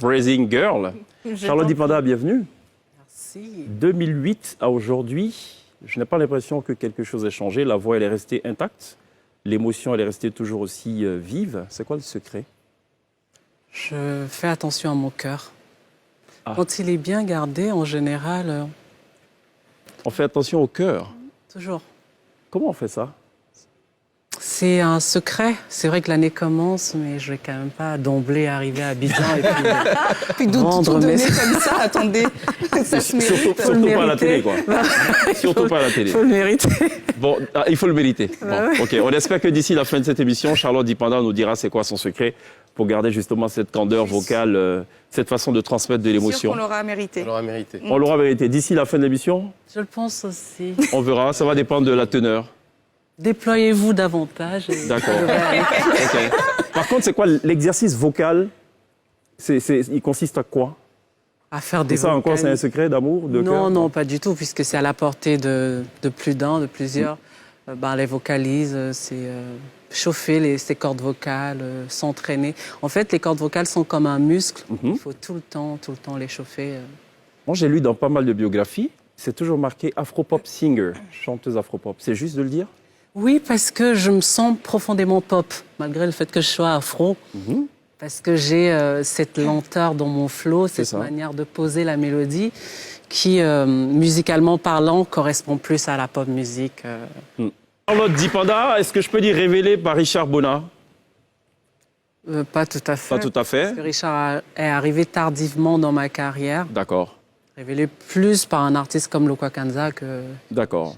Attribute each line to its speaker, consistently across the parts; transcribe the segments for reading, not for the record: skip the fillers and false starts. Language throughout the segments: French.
Speaker 1: Raising Girl. Charlotte Dipanda, bienvenue.
Speaker 2: Merci.
Speaker 1: 2008 à aujourd'hui, je n'ai pas l'impression que quelque chose ait changé. La voix, elle est restée intacte. L'émotion, elle est restée toujours aussi vive. C'est quoi le secret?
Speaker 2: Je fais attention à mon cœur.
Speaker 1: Ah.
Speaker 2: Quand il est bien gardé, en général,
Speaker 1: On fait attention au cœur.
Speaker 2: toujours.
Speaker 1: Comment on fait ça?
Speaker 2: C'est un secret. C'est vrai que l'année commence, mais je vais quand même pas d'emblée arriver à Abidjan et puis
Speaker 3: Puis
Speaker 2: rendre
Speaker 3: tout donner
Speaker 2: mes-
Speaker 3: comme ça, attendez, ça se mérite.
Speaker 1: Surtout
Speaker 2: Faut le
Speaker 1: pas à la télé,
Speaker 2: mériter.
Speaker 1: quoi. Surtout pas à la télé.
Speaker 2: Il faut le mériter.
Speaker 1: Bon, il faut le mériter. Bon,
Speaker 2: ouais.
Speaker 1: ok. On espère que d'ici la fin de cette émission, Charlotte Dipanda nous dira c'est quoi son secret pour garder justement cette candeur vocale, cette façon de transmettre de
Speaker 3: Sûr
Speaker 1: l'émotion.
Speaker 3: qu'on l'aura mérité.
Speaker 4: On l'aura mérité.
Speaker 1: On l'aura mérité. D'ici la fin de l'émission,
Speaker 2: Je le pense aussi.
Speaker 1: on verra. Ça va dépendre de la teneur.
Speaker 2: Déployez-vous davantage. et
Speaker 1: D'accord.
Speaker 2: ça devrait aller.
Speaker 1: Ok. Par contre, c'est quoi l'exercice vocal? Il consiste à quoi?
Speaker 2: À faire des
Speaker 1: C'est ça encore, c'est un
Speaker 2: vocalises.
Speaker 1: secret d'amour, de cœur?
Speaker 2: Non, non, pas du tout, puisque c'est à la portée de plus d'un, de plusieurs. Les vocalises, c'est chauffer ces cordes vocales, s'entraîner. En fait, les cordes vocales sont comme un muscle.
Speaker 1: Mhm.
Speaker 2: Il faut tout le temps les chauffer.
Speaker 1: Moi, j'ai lu dans pas mal de biographies, c'est toujours marqué Afropop singer, chanteuse Afropop. C'est juste de le dire?
Speaker 2: Oui, parce que je me sens profondément pop, malgré le fait que je sois afro.
Speaker 1: Mhm.
Speaker 2: Parce que j'ai cette lenteur dans mon flow, cette
Speaker 1: ça.
Speaker 2: manière de poser la mélodie qui, musicalement parlant, correspond plus à la pop musique.
Speaker 1: Charlotte Dipanda, est-ce que je peux dire révélée par Richard Bona?
Speaker 2: Pas tout à fait.
Speaker 1: Pas tout à fait.
Speaker 2: Parce que Richard est arrivé tardivement dans ma carrière,
Speaker 1: D'accord,
Speaker 2: révélé plus par un artiste comme Lokwa Kanza que...
Speaker 1: d'accord.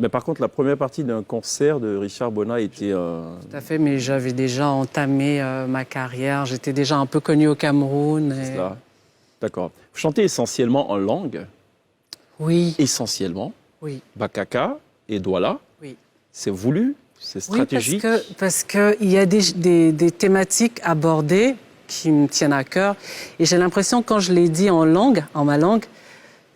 Speaker 1: Mais par contre, la première partie d'un concert de Richard Bona était...
Speaker 2: Tout à fait, mais j'avais déjà entamé ma carrière. J'étais déjà un peu connue au Cameroun. et-
Speaker 1: cela. D'accord. Vous chantez essentiellement en langue,
Speaker 2: Oui,
Speaker 1: essentiellement,
Speaker 2: oui,
Speaker 1: Bakaka et Douala.
Speaker 2: oui.
Speaker 1: C'est voulu, c'est
Speaker 2: Oui,
Speaker 1: stratégique.
Speaker 2: parce que il y a des thématiques abordées qui me tiennent à cœur. Et j'ai l'impression, quand je l'ai dit en langue, en ma langue,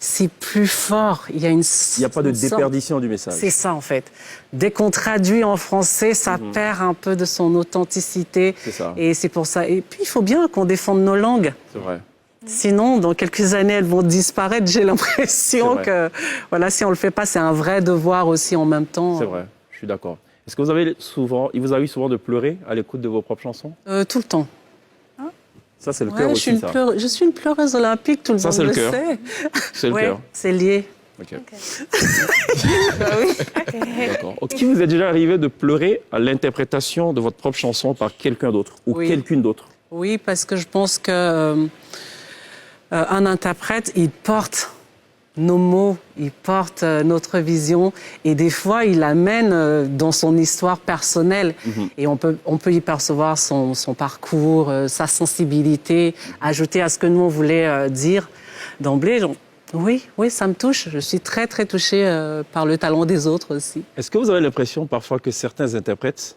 Speaker 2: c'est plus fort. Il y a une
Speaker 1: Il n'y a pas de
Speaker 2: une sorte-
Speaker 1: déperdition du message.
Speaker 2: C'est ça, en fait. Dès qu'on traduit en français, ça perd un peu de son authenticité.
Speaker 1: C'est ça.
Speaker 2: Et c'est pour ça. Et puis, il faut bien qu'on défende nos langues.
Speaker 1: C'est vrai.
Speaker 2: Sinon, dans quelques années, elles vont disparaître. J'ai l'impression
Speaker 1: C'est
Speaker 2: que, voilà, si on le fait pas, c'est un vrai devoir aussi en même temps.
Speaker 1: C'est vrai, je suis d'accord. Est-ce que il vous arrive souvent de pleurer à l'écoute de vos propres chansons?
Speaker 2: Tout le temps.
Speaker 1: Ça, c'est le
Speaker 2: Ouais,
Speaker 1: cœur
Speaker 2: je suis
Speaker 1: aussi,
Speaker 2: une
Speaker 1: ça.
Speaker 2: je suis une pleureuse olympique, tout le
Speaker 1: Ça,
Speaker 2: monde
Speaker 1: c'est le
Speaker 2: le
Speaker 1: cœur.
Speaker 2: sait.
Speaker 1: C'est le
Speaker 2: Ouais,
Speaker 1: cœur.
Speaker 2: c'est lié.
Speaker 1: Ok. D'accord. Est-ce qu'il vous est déjà arrivé de pleurer à l'interprétation de votre propre chanson par quelqu'un d'autre ou
Speaker 2: Oui.
Speaker 1: quelqu'une d'autre?
Speaker 2: Oui, parce que je pense que un interprète, il porte nos mots, il porte notre vision, et des fois, il amène dans son histoire personnelle. Et on peut y percevoir son parcours, sa sensibilité, ajouter à ce que nous, on voulait dire d'emblée. Donc, oui, ça me touche. Je suis très, très touchée par le talent des autres aussi.
Speaker 1: Est-ce que vous avez l'impression parfois que certains interprètent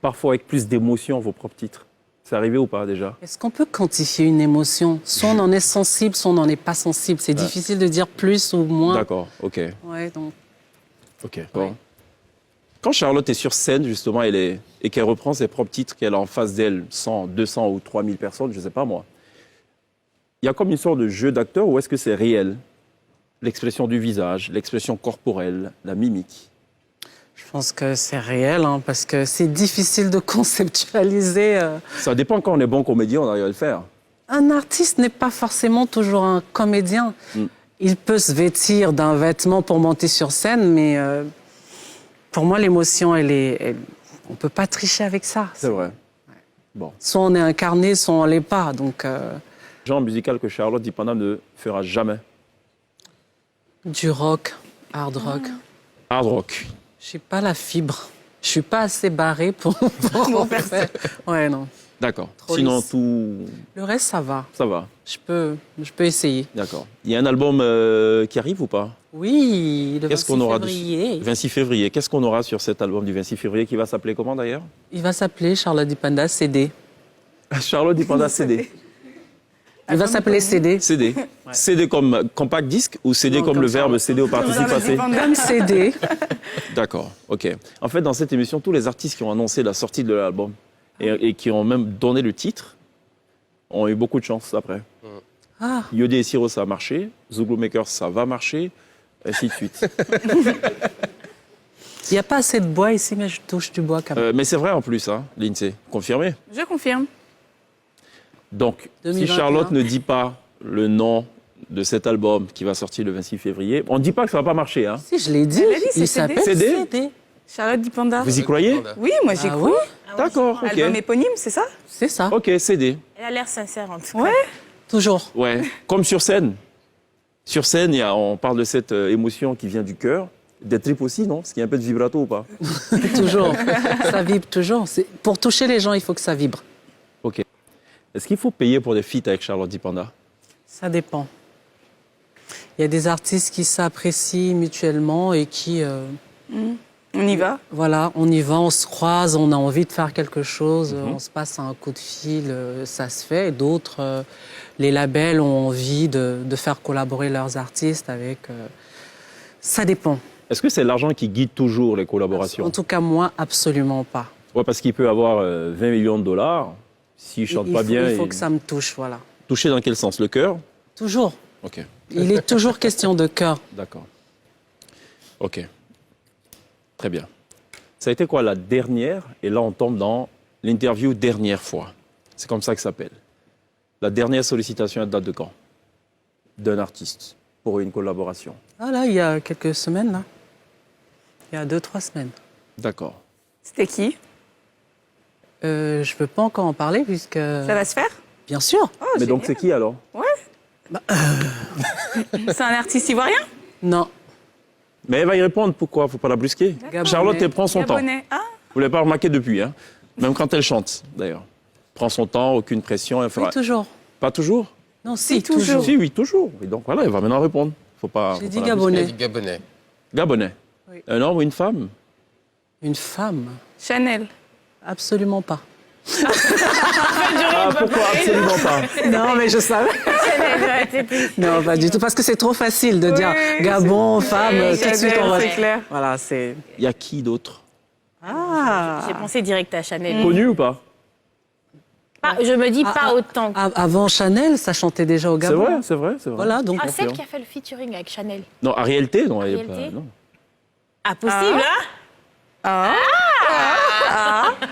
Speaker 1: parfois avec plus d'émotion vos propres titres? C'est arrivé ou pas déjà?
Speaker 2: Est-ce qu'on peut quantifier une émotion? Soit on en est sensible, soit on n'en est pas sensible. C'est difficile de dire plus ou moins.
Speaker 1: D'accord, ok.
Speaker 2: Ouais, donc...
Speaker 1: Ok, bon. Quand Charlotte est sur scène, justement, et qu'elle reprend ses propres titres, qu'elle a en face d'elle 100, 200 ou 3000 personnes, je ne sais pas moi, il y a comme une sorte de jeu d'acteur ou est-ce que c'est réel? L'expression du visage, l'expression corporelle, la mimique.
Speaker 2: Je pense que c'est réel, hein, parce que c'est difficile de conceptualiser.
Speaker 1: Ça dépend quand on est bon comédien, on arrive à le faire.
Speaker 2: Un artiste n'est pas forcément toujours un comédien. Il peut se vêtir d'un vêtement pour monter sur scène, mais pour moi, l'émotion, on ne peut pas tricher avec ça.
Speaker 1: C'est vrai. Bon.
Speaker 2: Soit on est incarné, soit on ne l'est pas. Donc,
Speaker 1: Genre musical que Charlotte Dipanda ne fera jamais.
Speaker 2: du rock, hard rock.
Speaker 1: Hard rock.
Speaker 2: Je n'ai pas la fibre. Je ne suis pas assez barrée pour en faire. Ouais, non.
Speaker 1: D'accord.
Speaker 2: Trop
Speaker 1: Sinon,
Speaker 2: lisse.
Speaker 1: tout...
Speaker 2: Le reste, ça va.
Speaker 1: ça va.
Speaker 2: Je peux essayer.
Speaker 1: D'accord. Il y a un album qui arrive ou pas?
Speaker 2: Oui, le
Speaker 1: Qu'est-ce
Speaker 2: 26
Speaker 1: qu'on aura
Speaker 2: février.
Speaker 1: 26 février. Qu'est-ce qu'on aura sur cet album du 26 février qui va s'appeler comment d'ailleurs?
Speaker 2: Il va s'appeler Charlotte Dipanda CD.
Speaker 1: Charlotte Dipanda CD.
Speaker 2: Il va s'appeler CD.
Speaker 1: CD. CD comme compact disque ou CD
Speaker 2: Non,
Speaker 1: comme
Speaker 2: comme
Speaker 1: le
Speaker 2: ça.
Speaker 1: verbe CD au participe passé?
Speaker 2: Même CD.
Speaker 1: D'accord, ok. En fait, dans cette émission, tous les artistes qui ont annoncé la sortie de l'album et qui ont même donné le titre ont eu beaucoup de chance après.
Speaker 2: Ah,
Speaker 1: Yodé et Siro, ça a marché. Zouglou Makers, ça va marcher. Ainsi de suite.
Speaker 2: il n'y a pas assez de bois ici, mais je touche du bois quand même.
Speaker 1: Mais c'est vrai en plus, hein, Lindsay. Confirmé.
Speaker 3: Je confirme.
Speaker 1: Donc,
Speaker 2: 2021.
Speaker 1: si Charlotte ne dit pas le nom de cet album qui va sortir le 26 février, on ne dit pas que ça ne va pas marcher. Hein.
Speaker 2: Si, je l'ai dit,
Speaker 3: Elle a dit, c'est
Speaker 2: il
Speaker 3: CD.
Speaker 2: s'appelle
Speaker 1: CD.
Speaker 2: CD.
Speaker 3: Charlotte Dipanda.
Speaker 1: Vous y croyez?
Speaker 3: Oui, moi j'y
Speaker 2: Ah
Speaker 3: crois.
Speaker 2: oui,
Speaker 1: D'accord, ok.
Speaker 3: Album éponyme, c'est ça?
Speaker 2: c'est ça.
Speaker 1: Ok, CD.
Speaker 4: Elle a l'air sincère en tout cas.
Speaker 3: Ouais.
Speaker 2: Toujours.
Speaker 1: Ouais. Comme sur scène. Sur scène, on parle de cette émotion qui vient du cœur. Des tripes aussi, non? Parce qu'il y a un peu de vibrato ou pas?
Speaker 2: Toujours. Ça vibre toujours. Pour toucher les gens, il faut que ça vibre.
Speaker 1: Ok. Est-ce qu'il faut payer pour des feats avec Charlotte Dipanda?
Speaker 2: Ça dépend. Il y a des artistes qui s'apprécient mutuellement et qui,
Speaker 3: On y va.
Speaker 2: voilà, on y va, on se croise, on a envie de faire quelque chose, on se passe un coup de fil, ça se fait. Et d'autres, les labels ont envie de faire collaborer leurs artistes avec... ça dépend.
Speaker 1: Est-ce que c'est l'argent qui guide toujours les
Speaker 2: En
Speaker 1: collaborations?
Speaker 2: tout cas, moi, absolument pas.
Speaker 1: Ouais, parce qu'il peut avoir 20 millions de dollars. S'il ne chante pas bien,
Speaker 2: Il faut que ça me touche, voilà.
Speaker 1: toucher dans quel sens? Le cœur?
Speaker 2: Toujours.
Speaker 1: Ok,
Speaker 2: Il est toujours question de cœur.
Speaker 1: d'accord. Ok, très bien. Ça a été quoi la dernière? Et là, on tombe dans l'interview dernière fois. C'est comme ça que ça s'appelle. La dernière sollicitation, elle date de quand? D'un artiste pour une collaboration.
Speaker 2: Ah là, il y a quelques semaines, là. Il y a 2-3 semaines.
Speaker 1: D'accord.
Speaker 3: C'était qui?
Speaker 2: Je ne peux pas encore en parler puisque...
Speaker 3: Ça va se faire?
Speaker 2: Bien sûr.
Speaker 3: Oh,
Speaker 1: Mais donc,
Speaker 3: génial.
Speaker 1: c'est qui alors?
Speaker 3: C'est un artiste ivoirien?
Speaker 2: Non.
Speaker 1: Mais elle va y répondre, pourquoi? Faut pas la brusquer.
Speaker 2: Gabonais.
Speaker 1: Charlotte, elle prend son temps.
Speaker 3: Gabonais. Ah,
Speaker 1: Vous ne l'avez pas remarqué depuis, hein? Même quand elle chante, d'ailleurs. Prend son temps, aucune pression. Elle fera...
Speaker 2: Oui, toujours.
Speaker 1: Pas toujours?
Speaker 2: Non, si,
Speaker 3: toujours.
Speaker 2: toujours.
Speaker 1: Si, oui, toujours. Et donc voilà, elle va maintenant répondre. Faut pas.
Speaker 2: J'ai
Speaker 1: faut
Speaker 2: dit
Speaker 1: pas la
Speaker 2: Gabonais.
Speaker 5: Elle dit Gabonais.
Speaker 1: Gabonais.
Speaker 2: Oui.
Speaker 1: Un homme ou une femme?
Speaker 2: Une femme?
Speaker 3: Chanel.
Speaker 2: Absolument pas.
Speaker 1: Ah, pourquoi absolument pas?
Speaker 2: Non, mais je savais. Non, pas du tout. Parce que c'est trop facile de dire Gabon, femme, tout de suite on va.
Speaker 3: c'est clair.
Speaker 2: Voilà, c'est.
Speaker 1: Il y a qui d'autre?
Speaker 2: Ah.
Speaker 4: J'ai pensé direct à Chanel.
Speaker 1: Connu ou pas?
Speaker 4: Je me dis pas autant.
Speaker 2: Avant Chanel, ça chantait déjà au
Speaker 1: C'est
Speaker 2: Gabon.
Speaker 1: vrai, c'est vrai, c'est vrai.
Speaker 2: Voilà, donc.
Speaker 4: Ah, celle qui a fait le featuring avec Chanel.
Speaker 1: Non, à réalité, non. elle est
Speaker 4: Réalité
Speaker 1: pas- non.
Speaker 4: Ah, possible, hein?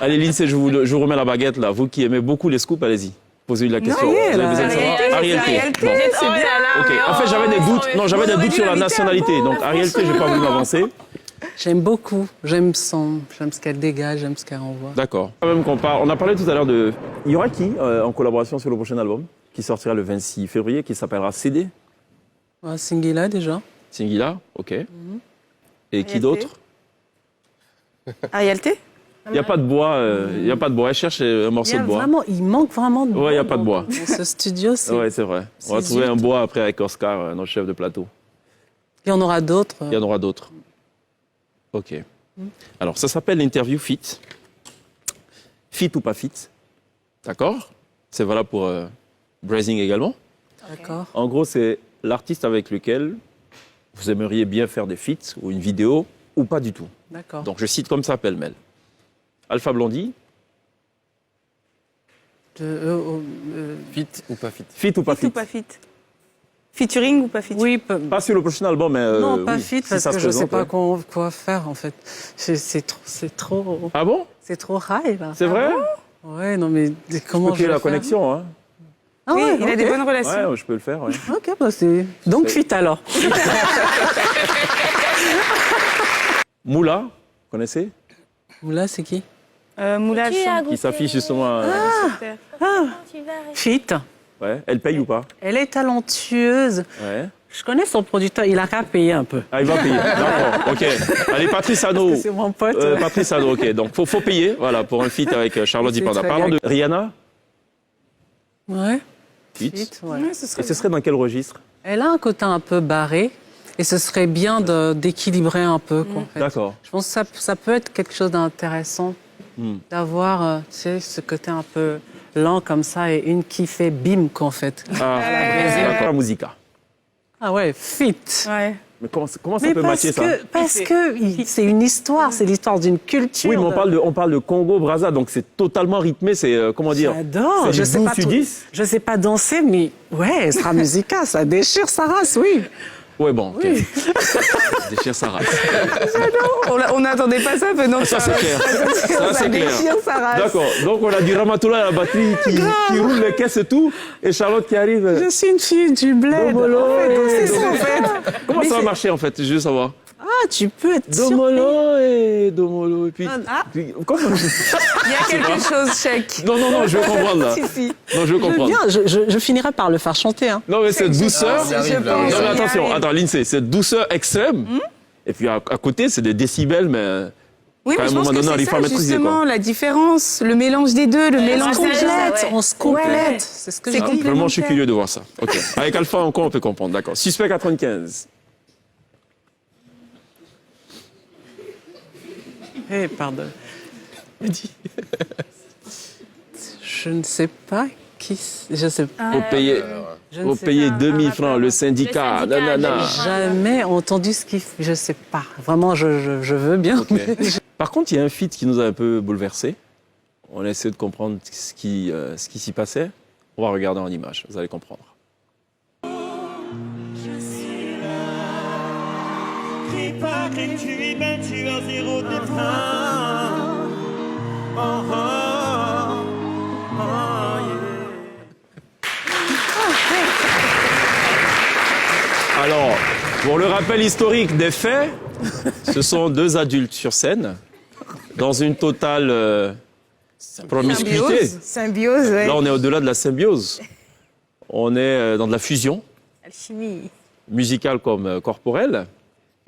Speaker 1: Allez, Lindsay, je vous remets la baguette là. Vous qui aimez beaucoup les scoops, allez-y. Posez-lui la question.
Speaker 2: oui,
Speaker 1: Vous avez
Speaker 2: là.
Speaker 1: besoin de savoir.
Speaker 3: Ariel
Speaker 1: Ariel
Speaker 3: T.
Speaker 1: Bon.
Speaker 3: C'est bien.
Speaker 1: Ok. En fait, j'avais des doutes. Non, j'avais des doutes sur la nationalité. Donc, Ariel T, je n'ai pas voulu m'avancer.
Speaker 2: J'aime beaucoup. J'aime ce qu'elle dégage, j'aime ce qu'elle envoie.
Speaker 1: D'accord. Quand même qu'on parle. On a parlé tout à l'heure de. Il y aura qui en collaboration sur le prochain album qui sortira le 26 février, qui s'appellera CD?
Speaker 2: Singila déjà.
Speaker 1: Singila, ok. Et qui
Speaker 3: Ariel
Speaker 1: d'autre?
Speaker 3: Ariel T?
Speaker 1: Il n'y a pas de bois. Il y a pas de bois. Elle cherche un morceau de bois.
Speaker 2: Il manque vraiment de bois.
Speaker 1: Ouais, il y a pas de bois.
Speaker 2: Dans ce studio, c'est.
Speaker 1: Ouais, c'est vrai. On va
Speaker 2: c'est
Speaker 1: trouver un
Speaker 2: zut.
Speaker 1: bois après avec Oscar, notre chef de plateau.
Speaker 2: Il y en aura d'autres.
Speaker 1: Il y en aura d'autres. Ok. Alors, ça s'appelle l'interview fit. Fit ou pas fit. D'accord? C'est valable pour Brazing également.
Speaker 2: D'accord.
Speaker 1: En gros, c'est l'artiste avec lequel vous aimeriez bien faire des feats ou une vidéo ou pas du tout.
Speaker 2: D'accord.
Speaker 1: Donc, je cite comme ça pêle-mêle. Alpha Blondy,
Speaker 5: Fit ou pas fit?
Speaker 1: fit ou pas
Speaker 3: Fit
Speaker 1: fit.
Speaker 3: ou pas fit? Featuring ou pas featuring?
Speaker 2: Oui,
Speaker 1: Pas sur le prochain album, mais.
Speaker 2: non, pas
Speaker 1: oui,
Speaker 2: fit,
Speaker 1: si
Speaker 2: parce
Speaker 1: ça
Speaker 2: que
Speaker 1: se
Speaker 2: je ne sais
Speaker 1: présente,
Speaker 2: pas
Speaker 1: ouais.
Speaker 2: quoi faire, en fait. C'est trop...
Speaker 1: Ah bon?
Speaker 2: C'est trop high, là.
Speaker 1: C'est vrai?
Speaker 2: Ouais, non, mais comment
Speaker 1: Ok,
Speaker 2: je vais
Speaker 1: la
Speaker 2: faire
Speaker 1: connexion, hein.
Speaker 2: Ah
Speaker 3: Oui,
Speaker 2: ouais,
Speaker 3: il a
Speaker 2: ok.
Speaker 3: des bonnes relations.
Speaker 1: Ouais, je peux le faire, ouais.
Speaker 2: Ok, bah c'est... Donc fit, alors.
Speaker 1: Moula, connaissez?
Speaker 2: Là, c'est qui?
Speaker 3: Moulage.
Speaker 4: Qui a
Speaker 1: Qui
Speaker 4: goûté
Speaker 1: s'affiche justement.
Speaker 3: Super.
Speaker 4: Tu vas rester.
Speaker 2: Fit.
Speaker 1: Ouais. Elle paye ou pas?
Speaker 2: Elle est talentueuse.
Speaker 1: Ouais.
Speaker 2: Je connais son producteur, il a qu'à payer un peu.
Speaker 1: Ah, il va payer. D'accord, ok. Allez, Patrice Hano.
Speaker 2: C'est mon pote.
Speaker 1: Patrice Hano, ok. Donc, faut payer, voilà, pour un feat avec Charlotte
Speaker 2: C'est
Speaker 1: Dipanda.
Speaker 2: très
Speaker 1: Parlons
Speaker 2: bien.
Speaker 1: de Rihanna.
Speaker 2: Ouais.
Speaker 1: Feat.
Speaker 2: Fit, ouais.
Speaker 3: Ouais, ce serait
Speaker 1: Et ce serait dans quel registre?
Speaker 2: Elle a un côté un peu barré. Et ce serait bien d'équilibrer un peu, quoi, en fait.
Speaker 1: D'accord.
Speaker 2: Je pense que ça peut être quelque chose d'intéressant d'avoir, tu sais, ce côté un peu lent comme ça et une qui fait bim, quoi, en fait.
Speaker 1: Ah, d'accord. La musica.
Speaker 2: Ah ouais, fit.
Speaker 3: Ouais.
Speaker 1: Mais comment ça
Speaker 2: Mais
Speaker 1: peut matcher ça?
Speaker 2: parce que c'est une histoire, c'est l'histoire d'une culture.
Speaker 1: Oui, mais on parle de Congo-Brazza, donc c'est totalement rythmé, c'est, comment dire?
Speaker 2: J'adore.
Speaker 1: C'est
Speaker 2: Je
Speaker 1: du
Speaker 2: sais
Speaker 1: 12
Speaker 2: pas
Speaker 1: sur 10?
Speaker 2: Je sais pas danser, mais ouais, Extra Musica, ça déchire sa race, oui.
Speaker 1: Ouais, bon, ok. Déchire sa race.
Speaker 3: On n'attendait pas ça venant de
Speaker 1: Ça, c'est clair. Ça, c'est clair.
Speaker 3: déchire sa race.
Speaker 1: D'accord. Donc, on a du Ramatoula à la batterie qui roule les caisses et tout, et Charlotte qui arrive.
Speaker 2: Je suis une fille du bled.
Speaker 1: Domolo,
Speaker 2: En fait, donc c'est
Speaker 1: Domolo.
Speaker 2: ça, en fait.
Speaker 1: Comment
Speaker 2: Mais
Speaker 1: ça va
Speaker 2: c'est-
Speaker 1: marcher, en fait? Je veux savoir.
Speaker 2: Ah, tu peux être surpris.
Speaker 1: Domolo, et puis... Comment...
Speaker 3: Il y a quelque chose, chèque.
Speaker 1: Non, je veux comprendre, là.
Speaker 3: Si, si.
Speaker 1: Non, je veux comprendre.
Speaker 2: Bien, je finirai par le faire chanter. Hein.
Speaker 1: Non, mais cette douceur...
Speaker 5: on y arrive, là, on y
Speaker 1: Non, mais
Speaker 5: arrive.
Speaker 1: attention, attends, Lindsay, cette douceur extrême, et puis à côté, c'est des décibels, mais...
Speaker 3: Oui,
Speaker 1: À
Speaker 3: mais
Speaker 1: un
Speaker 3: je
Speaker 1: moment
Speaker 3: pense que
Speaker 1: donné, on
Speaker 3: c'est
Speaker 1: arrive pas à
Speaker 3: ça,
Speaker 1: maîtriser,
Speaker 3: justement,
Speaker 1: quoi.
Speaker 3: la différence, le mélange des deux, le mélange des genres.
Speaker 2: On se complète.
Speaker 3: Ouais.
Speaker 2: C'est ce que
Speaker 3: C'est
Speaker 2: je dis.
Speaker 3: complémentaire.
Speaker 1: Vraiment, je suis curieux de voir ça. OK. Avec Alpha, encore, on peut comprendre. D'accord. Suspect 95.
Speaker 2: Eh, pardon. Je ne sais pas qui. Je sais pas.
Speaker 1: Faut payer,
Speaker 2: Je ne
Speaker 1: faut
Speaker 2: sais
Speaker 1: payer
Speaker 2: pas.
Speaker 1: 2000 francs, le syndicat,
Speaker 4: Le syndicat,
Speaker 1: nanana.
Speaker 4: j'ai-
Speaker 2: Jamais entendu ce qu'il. Je sais pas. Vraiment, je veux bien.
Speaker 1: Ok. Par contre, il y a un feat qui nous a un peu bouleversés. On a essayé de comprendre ce qui s'y passait. On va regarder en image, vous allez comprendre.
Speaker 6: Crie pas que tu es battu à zéro départ. Oh, oh, oh, yeah.
Speaker 1: Alors, pour le rappel historique des faits, ce sont deux adultes sur scène, dans une totale promiscuité.
Speaker 3: Symbiose, ouais.
Speaker 1: Là, on est au-delà de la symbiose. On est dans de la fusion,
Speaker 4: Alchimie.
Speaker 1: musicale comme corporelle.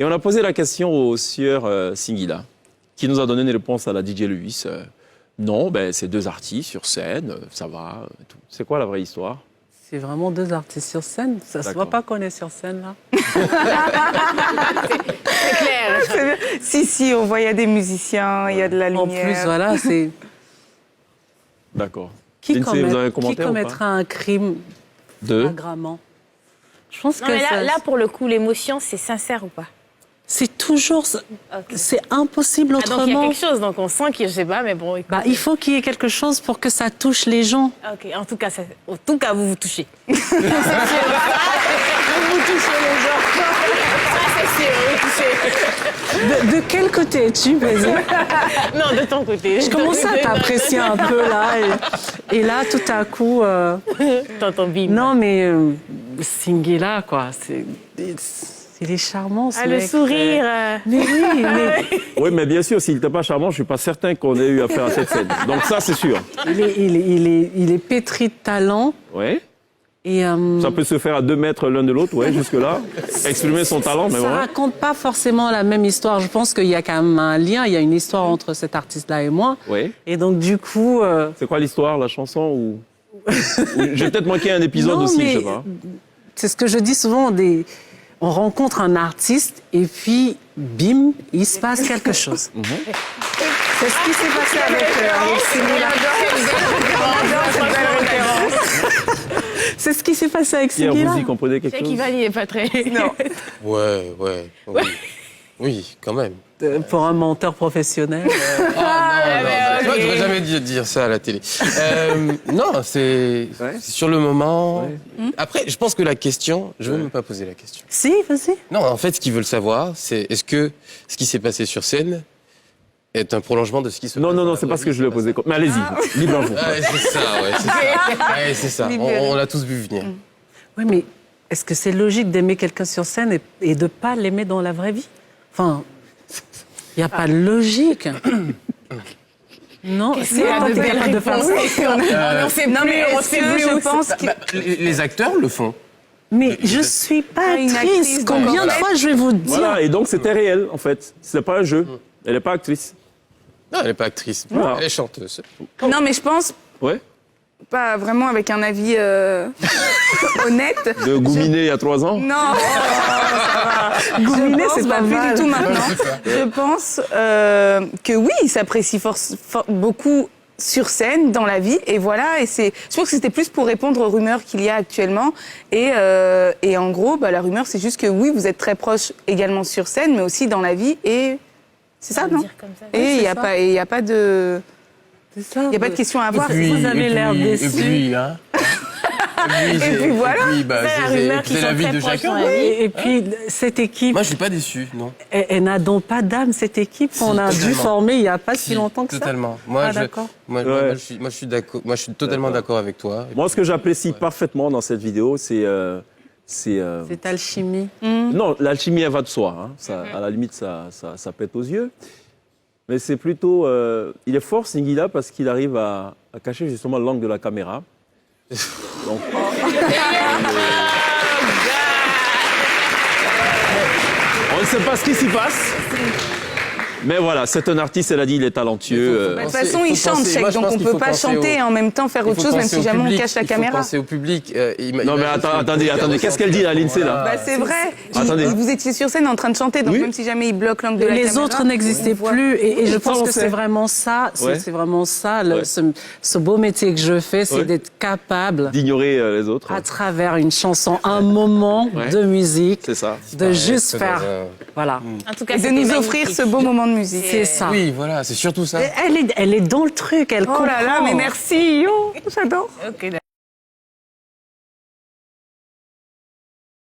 Speaker 1: Et on a posé la question au sieur Singila, qui nous a donné une réponse à la DJ Lewis. Non, ben, c'est deux artistes sur scène, ça va. Tout. C'est quoi la vraie histoire?
Speaker 2: C'est vraiment deux artistes sur scène. Ça se
Speaker 1: D'accord.
Speaker 2: voit pas qu'on est sur scène là.
Speaker 4: C'est clair.
Speaker 3: Si, on voit, il y a des musiciens, il y a de la lumière.
Speaker 2: En plus, voilà, c'est
Speaker 1: D'accord.
Speaker 2: qui,
Speaker 1: Lindsay, vous avez un
Speaker 2: qui
Speaker 1: commentaire ou pas?
Speaker 2: commettra un crime
Speaker 1: Deux.
Speaker 2: flagrant. Je pense
Speaker 4: Non,
Speaker 2: que
Speaker 4: mais
Speaker 2: ça-
Speaker 4: là, pour le coup, l'émotion, c'est sincère ou pas?
Speaker 2: c'est toujours, c'est impossible
Speaker 4: Ah, donc il y a
Speaker 2: autrement.
Speaker 4: quelque chose, donc on sent qu'il, je sais pas, mais bon. écoute.
Speaker 2: Bah, il faut qu'il y ait quelque chose pour que ça touche les gens.
Speaker 4: Ok, en tout cas, vous vous touchez. Vous vous touchez les gens. Ça, c'est sûr, vous touchez.
Speaker 2: De quel côté es-tu, vas-y?
Speaker 4: Non, de ton côté.
Speaker 2: Je commençais à t'apprécier un peu là. Et là, tout à coup.
Speaker 4: T'entends bim.
Speaker 2: Non, mais Singela, quoi. Il est charmant, ce
Speaker 4: Ah, le
Speaker 2: mec.
Speaker 4: sourire.
Speaker 2: Mais oui, mais
Speaker 1: Oui, mais bien sûr, s'il n'était pas charmant, je ne suis pas certain qu'on ait eu affaire à cette scène. Donc ça, c'est sûr.
Speaker 2: il est pétri de talent.
Speaker 1: Oui.
Speaker 2: Et,
Speaker 1: Ça peut se faire à 2 mètres l'un de l'autre, ouais, jusque-là. Exprimer son talent, mais
Speaker 2: ça
Speaker 1: ouais.
Speaker 2: raconte pas forcément la même histoire. Je pense qu'il y a quand même un lien, il y a une histoire entre cet artiste-là et moi.
Speaker 1: Oui.
Speaker 2: Et donc, du coup...
Speaker 1: C'est quoi l'histoire, la chanson ou... J'ai peut-être manqué un épisode
Speaker 2: Non,
Speaker 1: aussi,
Speaker 2: mais
Speaker 1: je sais pas.
Speaker 2: c'est ce que je dis souvent, on rencontre un artiste et puis, bim, il se passe quelque chose. C'est ce qui s'est passé avec Singela. C'est ce qui s'est passé avec
Speaker 1: Pierre,
Speaker 2: Singela.
Speaker 1: vous y comprenez quelque
Speaker 4: C'est
Speaker 1: chose?
Speaker 4: qu'il va, il est pas très. Non.
Speaker 5: Ouais. Oui. Oui, quand même.
Speaker 2: Pour un menteur professionnel.
Speaker 5: Tu vois, j'aurais jamais dû dire ça à la télé. Non, c'est sur le moment.
Speaker 1: Ouais.
Speaker 5: Après, je pense que la question, je ne veux même pas poser la question.
Speaker 2: Si, vas-y.
Speaker 5: Non, en fait, ce qu'ils veulent savoir, c'est est-ce que ce qui s'est passé sur scène est un prolongement de ce qui se
Speaker 1: Non,
Speaker 5: passe
Speaker 1: non,
Speaker 5: dans
Speaker 1: non,
Speaker 5: la
Speaker 1: c'est
Speaker 5: vraie
Speaker 1: pas ce que
Speaker 5: vie,
Speaker 1: je voulais
Speaker 5: c'est
Speaker 1: poser. Mais allez-y, libre à vous.
Speaker 5: Ouais, c'est ça, c'est ça. Ouais, c'est ça. On l'a tous vu venir.
Speaker 2: Oui, mais est-ce que c'est logique d'aimer quelqu'un sur scène et de ne pas l'aimer dans la vraie vie? Enfin, il n'y a pas de logique. Non,
Speaker 3: C'est de belles
Speaker 2: de faire
Speaker 3: réponses.
Speaker 2: ça.
Speaker 4: On sait
Speaker 3: Non, mais
Speaker 4: on
Speaker 3: est-ce
Speaker 4: sait
Speaker 3: que
Speaker 4: plus
Speaker 3: je
Speaker 4: où
Speaker 3: pense que...
Speaker 5: Les acteurs le font.
Speaker 2: Mais je suis pas
Speaker 3: Une
Speaker 2: actrice.
Speaker 3: actrice,
Speaker 2: Combien de
Speaker 3: donc, en
Speaker 2: fois je vais vous dire?
Speaker 1: Voilà, et donc c'était réel, en fait. C'est pas un jeu. Elle n'est pas actrice.
Speaker 5: Non, elle n'est pas actrice.
Speaker 1: Voilà.
Speaker 5: Elle est chanteuse.
Speaker 3: Non, mais je pense,
Speaker 1: Ouais.
Speaker 3: pas vraiment avec un avis honnête.
Speaker 1: De Gouminet il y a 3 ans.
Speaker 3: Non, ça va.
Speaker 2: Gouminet, c'est pas
Speaker 3: plus
Speaker 2: mal.
Speaker 3: du tout maintenant. Je pense que oui, il s'apprécie beaucoup sur scène, dans la vie, et voilà. Et je pense que c'était plus pour répondre aux rumeurs qu'il y a actuellement. Et en gros, la rumeur, c'est juste que oui, vous êtes très proches également sur scène, mais aussi dans la vie. Et c'est ça, non? Et il n'y a pas de...
Speaker 2: C'est ça.
Speaker 3: Il n'y a pas de question à avoir.
Speaker 2: Vous avez l'air déçu.
Speaker 5: Et puis, hein.
Speaker 3: Et puis voilà.
Speaker 5: Et puis,
Speaker 4: C'est la rumeur qui
Speaker 5: c'est la
Speaker 4: sont
Speaker 5: vie
Speaker 4: très
Speaker 5: de
Speaker 4: proches
Speaker 5: chacun.
Speaker 4: dans la vie.
Speaker 2: Et puis, cette équipe,
Speaker 5: Moi, je suis pas déçu, non.
Speaker 2: elle n'a donc pas d'âme, cette équipe
Speaker 5: Si,
Speaker 2: qu'on a dû
Speaker 5: totalement.
Speaker 2: former il n'y a pas si longtemps que ça.
Speaker 5: Totalement.
Speaker 2: Ah, d'accord.
Speaker 5: Moi,
Speaker 1: Ouais.
Speaker 5: je suis d'accord. Moi, je suis totalement d'accord avec toi.
Speaker 1: Moi, ce que j'apprécie parfaitement dans cette vidéo, c'est
Speaker 2: Cette alchimie.
Speaker 1: non, l'alchimie, elle va de soi. Hein. Ça, à la limite, ça pète aux yeux. Mais c'est plutôt... il est fort, Singila, parce qu'il arrive à cacher justement l'angle de la caméra. Donc, on ne sait pas ce qui s'y passe. Mais voilà, c'est un artiste, elle a dit, il est talentueux.
Speaker 3: De toute façon, il chante, Cheikh,
Speaker 5: moi, je
Speaker 3: donc
Speaker 5: pense
Speaker 3: on
Speaker 5: qu'il
Speaker 3: peut
Speaker 5: faut
Speaker 3: pas
Speaker 5: penser
Speaker 3: chanter et en même temps faire autre chose, même si jamais on cache la caméra.
Speaker 5: Il faut penser au public.
Speaker 1: Non, mais attendez, qu'est-ce qu'elle dit, la Lindsay, là?
Speaker 3: Bah, c'est vrai.
Speaker 1: Attendez.
Speaker 3: Vous étiez sur scène en train de chanter, donc
Speaker 1: Oui.
Speaker 3: même si jamais il bloque l'angle de la caméra.
Speaker 2: Les autres n'existaient
Speaker 3: on voit.
Speaker 2: plus et je pense
Speaker 1: on
Speaker 2: que
Speaker 1: sait.
Speaker 2: c'est vraiment ça.
Speaker 1: Ouais.
Speaker 2: C'est vraiment ça.
Speaker 1: Ouais.
Speaker 2: Ce beau métier que je fais, c'est
Speaker 1: Ouais.
Speaker 2: d'être capable,
Speaker 1: D'ignorer les autres.
Speaker 2: à travers une chanson, un moment
Speaker 1: Ouais.
Speaker 2: de musique,
Speaker 1: C'est ça.
Speaker 2: de juste
Speaker 5: c'est
Speaker 2: faire.
Speaker 5: dans un-
Speaker 2: Voilà.
Speaker 4: En tout cas,
Speaker 3: Et de
Speaker 4: c'était
Speaker 3: nous
Speaker 4: magnifique.
Speaker 3: offrir ce beau moment de musique.
Speaker 2: C'est ça.
Speaker 5: Oui, voilà, c'est surtout ça.
Speaker 2: Elle est dans le truc, elle
Speaker 3: Oh
Speaker 2: comprend.
Speaker 3: là là, mais merci, yo, j'adore.
Speaker 4: Ok,